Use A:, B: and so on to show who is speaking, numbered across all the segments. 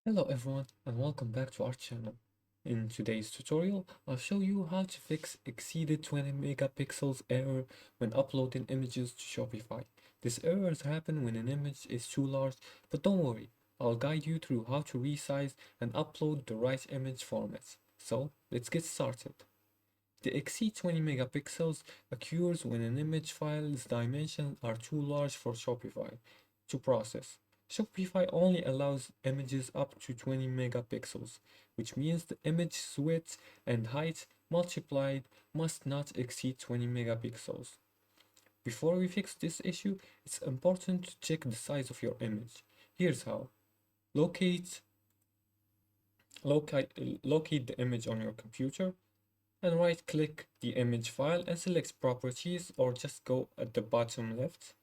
A: Hello everyone and welcome back to our channel. In today's tutorial, I'll show you how to fix exceeded 20 megapixels error when uploading images to Shopify. This errors happen when an image is too large, but don't worry, I'll guide you through how to resize and upload the right image formats. So let's get started. The exceed 20 megapixels occurs when an image file's dimensions are too large for Shopify to process. Shopify only allows images up to 20 megapixels, which means the image width and height multiplied must not exceed 20 megapixels. Before we fix this issue, it's important to check the size of your image. Here's how. Locate, locate the image on your computer and right click the image file and select properties or just go at the bottom left.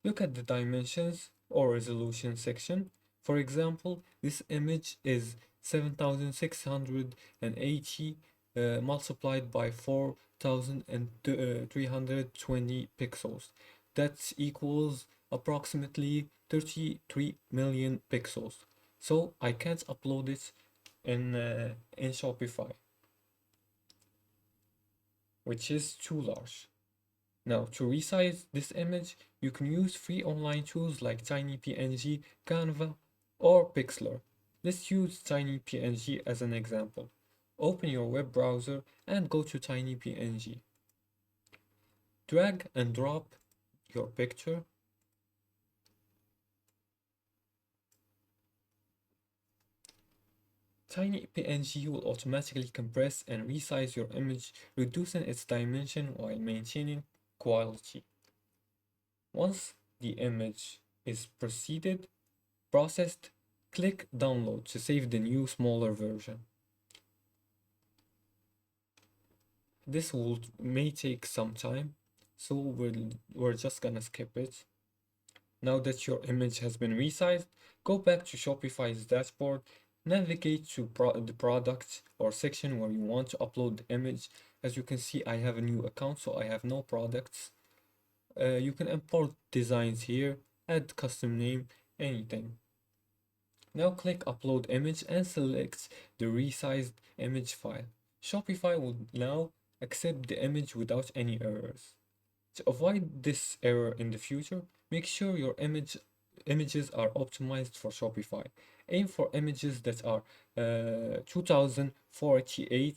A: Look at the dimensions or resolution section. For example, this image is 7680 multiplied by 4320 pixels. That equals approximately 33 million pixels. So I can't upload it in Shopify, which is too large. Now, to resize this image, you can use free online tools like TinyPNG, Canva, or Pixlr. Let's use TinyPNG as an example. Open your web browser and go to TinyPNG. Drag and drop your picture. TinyPNG will automatically compress and resize your image, reducing its dimension while maintaining quality. Once the image is processed, click download to save the new smaller version. This may take some time, so we're just gonna skip it. Now that your image has been resized, go back to Shopify's dashboard, navigate to the product or section where you want to upload the image. As you can see, I have a new account, so I have no products. You can import designs here, add custom name, anything. Now click upload image and select the resized image file. Shopify will now accept the image without any errors. To avoid this error in the future, make sure your images are optimized for Shopify. Aim for images that are 2048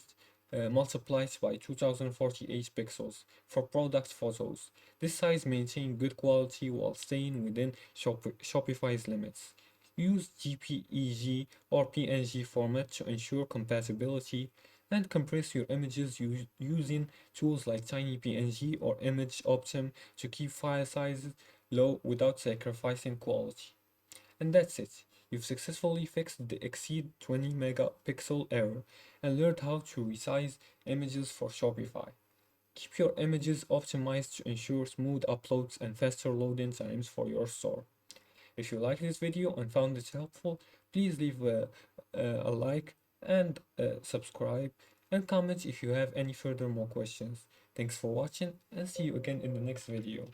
A: multiplied by 2048 pixels for product photos. This size maintains good quality while staying within Shopify's limits. Use JPEG or PNG format to ensure compatibility and compress your images using tools like TinyPNG or Image Optim to keep file sizes low without sacrificing quality. And that's it. You've successfully fixed the exceed 20 megapixel error and learned how to resize images for Shopify. Keep your images optimized to ensure smooth uploads and faster loading times for your store. If you like this video and found it helpful, please leave a like and subscribe and comment if you have any further more questions. Thanks for watching and see you again in the next video.